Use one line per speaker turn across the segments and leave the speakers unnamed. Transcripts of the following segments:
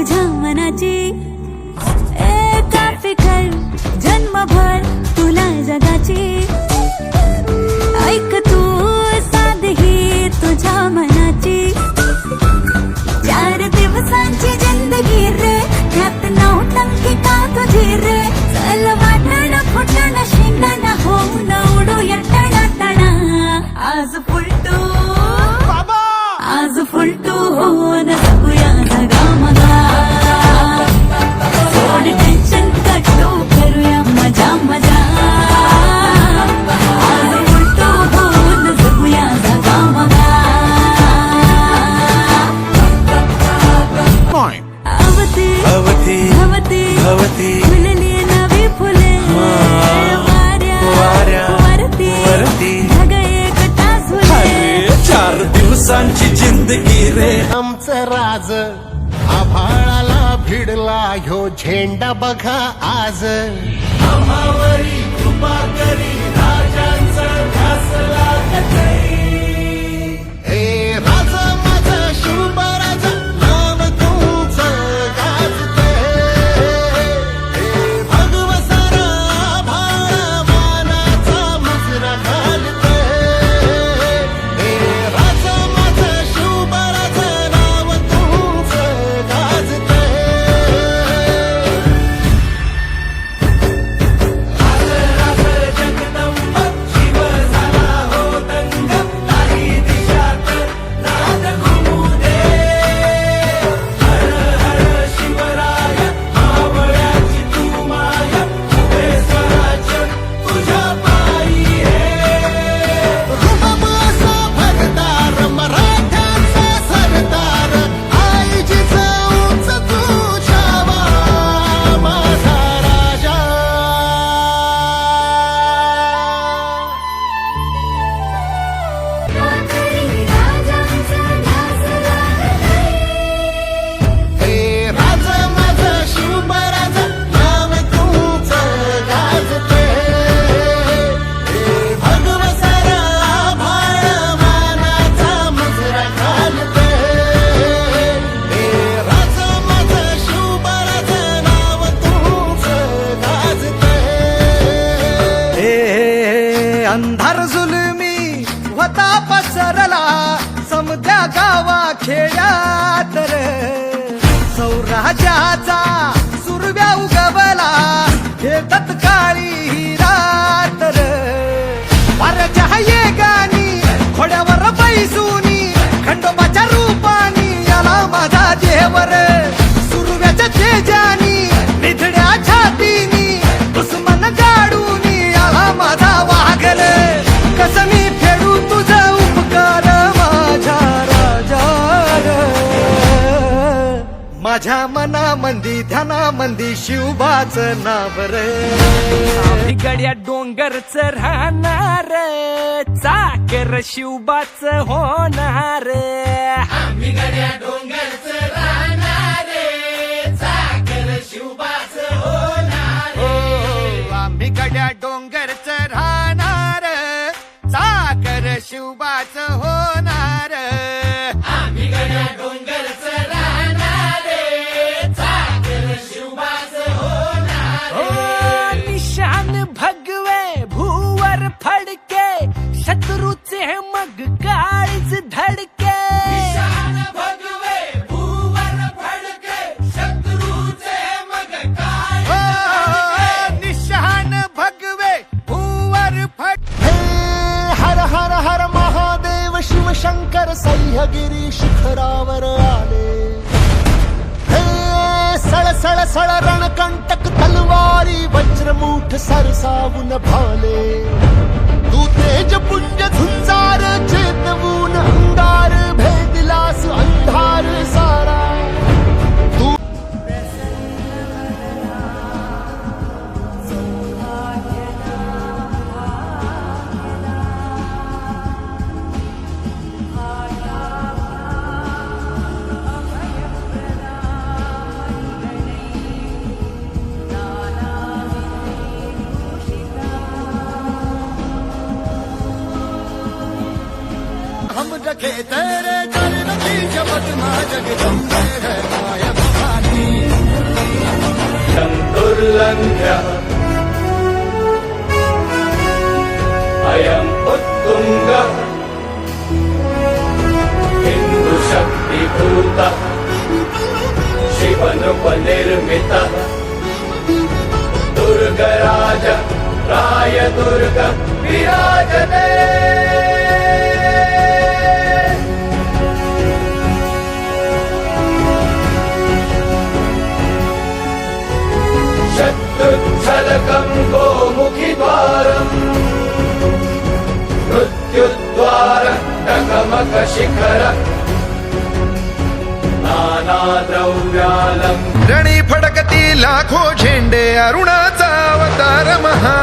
तुझ्या मनाची एका फिकर जन्मभर तुला जगाची ऐक तू साधही तुझ्या मनाची 4 दिवसांची जिंदगी रे त्यात 9 टंकी का तुझी रे चल वाटण फुटण शेंगण होऊन उडूया टणा आज फुलटू आज फुलटू होऊन जगूया जगामगा सोड टेन्शन कटू करूया मजा मजा आज फुलटू होऊन जगूया जगामगा अवती
अवती
अवती
अवती
फुलली नवी फुले वाऱ्या वरती ढग एकटा झुले
4 दिवसांची जिंदगी रे
आमचं राज आभाळाला भिडला ह्यो झेंडा बघा आज
आम्हावरी कृपा करी राजांचा ध्यास लागतय
ए राज माझं शिवराज नाव तुमचं गाजतंय ए भगवसारा आभाळ मानाचा मुजरा घालतंय ए राज माझं शिवराज नाव तुमचं गाजतंय
जगदंब शिव झाला हो दंग काही दिशात नाद घुमू दे हर हर शिवराय मावळ्याची तू माय उभे स्वराज्य तुझ्या पायी हे
रुबाबाचा भरदार मराठ्यांचा सरदार आईजीचं उंच तुझ्यावा माझा राजा हे राज माझं शिवराज नाव तुमचं गाजतंय हे भगवसारा आभाळ मानाचा मुजरा घालतंय हे राज माझं शिवराज नाव तुमचं गाजतंय
अंधार जुलमी होता पसरला समध्या गावा खेड्यात रे सौराजाचा सुरव्या उगवला हे तत्काळी ही रात रे वाऱ्याच्या येगानी घोड्यावर बैसूनी खंडोबाच्या रूपानी याला माझा देवर सुरव्याच्या तेजानी निधड्या छातीनी दुश्मन गाडूनी याला माझा वागल कसं मी फेडू तुझं उपकार माझ्या राजा माझ्या मनामंदी ध्यानामंदी शिवबाचं नाव रे
गड्या डोंगरच राहणार चाकर शिवबाच होणार
आम्ही गड्या डोंगरच राहणार चाकर शिवबाच होणार
आम्ही गड्या डोंगरच राहणार चाकर शिवबाच होणार
आम्ही गड्या डोंगरच राहणार चाकर शिवबाच होणार
निशान भगवे भूवर फडके शत्रूचे मग काळीच धडके
निशान भगवे भूवर फडके शत्रूचे मग काय
निशान भगवे भूवर फड
हे हर हर हर महादेव शिवशंकर सह्यागिरी शिखरावर आले हे सळ सळ सळ रणकंटक तलवारी वज्रमूठ सरसावून भाले तू तेज पुंज झुंजार चेतवून अंगार भेदिलास अंधार सारा तू
हम रखे तेरे चरण की जपत ना जगदम्बे है माया भवानी
सुता शिवनृप निर्मित दुर्गराज राय दुर्ग विराजते शत्रुच्छलकं गोमुखिद्वारम् मृत्युद्वार टकमकशिखर नानाद्रव्यालम्
रणी फडकती लाखो झेंडे अरुणाचा अवतार महा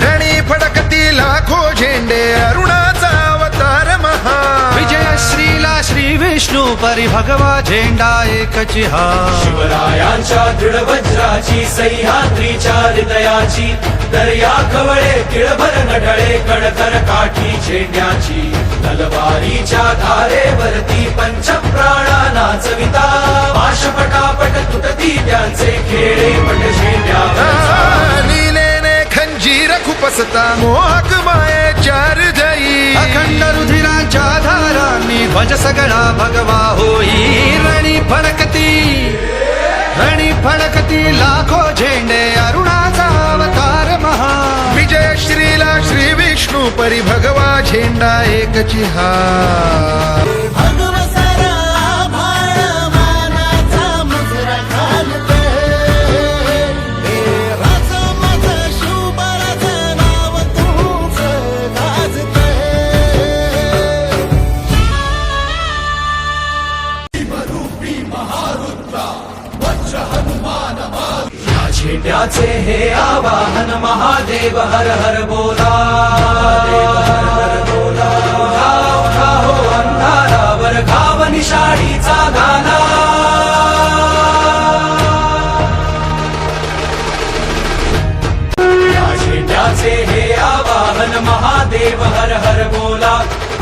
रणी फडकती लाखो झेंडे अरुणाचा अवतार महा
विजयश्रीला श्री विष्णू परी भगवा झेंडा एकची हा
शिवरायांच्या दृढ वज्राची सह्याद्रीच्या हृदयाची दर्या खवळे तिळभर नढळे कडकर काठी झेंड्याची तलवारीच्या धारेवरती पंचप्राणा नाचविता पाशपटापट तुटती त्यांचे खेळे पट झेंड्यावर
लीलेने खंजीर खुपसता मोहक मायेच्या हृदयी
अखंड रुधिरांच्या धारांनी ध्वज सगळा भगवा होई रणी फडकती लाखो झेंडे अरुणाचा अवतार महा
विजयश्रीला श्री विष्णू परी भगवा झेंडा एकची हा
भगवसरा भाळ मानाचा मुजरा घालते राजा माझा शिवबाळाचं नाव तुझं गाजते
या झेंड्याचे हे आवाहन महादेव हर हर बोला उठा उठा हो अंधारावर घाव निशाणीचा घाला या झेंड्याचे हे आवाहन महादेव हर हर बोला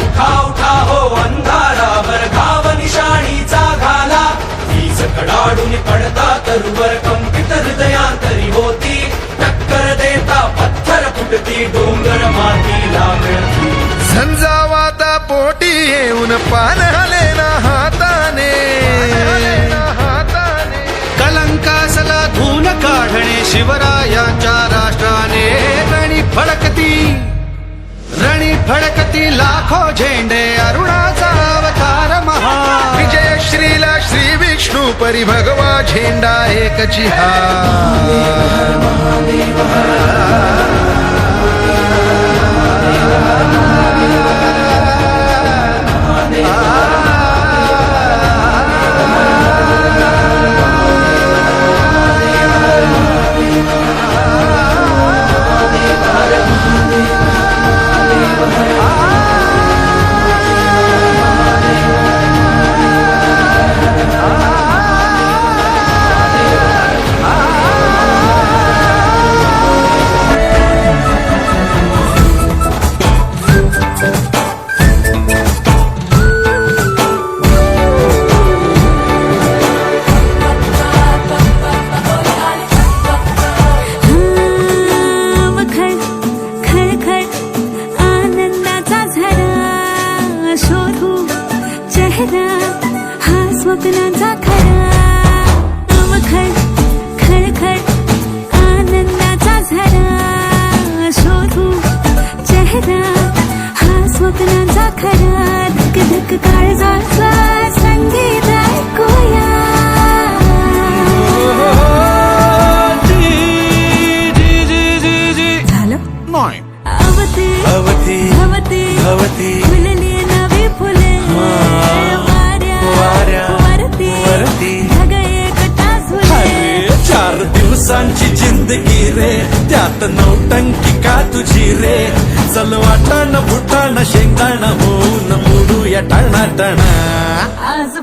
उठा उठा हो अंधारावर घाव निशाणीचा घाला वीज कडाडून पडता तरुवर कंपित हृदयांतरी होती टक्कर देता पत्थर फुटती डोंगर मातीला मिळती
झंझावाता पोटी येऊन पान हलेना हाताने
कलंकासला धून काढणे शिवरायांच्या राष्ट्राने रणी फडकती लाखो झेंडे अरुणाचा अवतार महा
विजयश्रीला श्री विष्णू परी भगवा झेंडा एकची हा
स्वप्नांचा खरा खळखळ आनंदाचा झरा शोधू चेहरा हा स्वप्नांचा खरा धक धक काळजाचा संगीत ऐकूया झालं
नाही
अवती भवती फुलली नवी फुले
चार दिवसांची जिंदगी रे त्यात नौटंकी का तुझी रे चल वाटाण फुटाण शेंगदाण होऊन उडूया टाणा टाणा
आज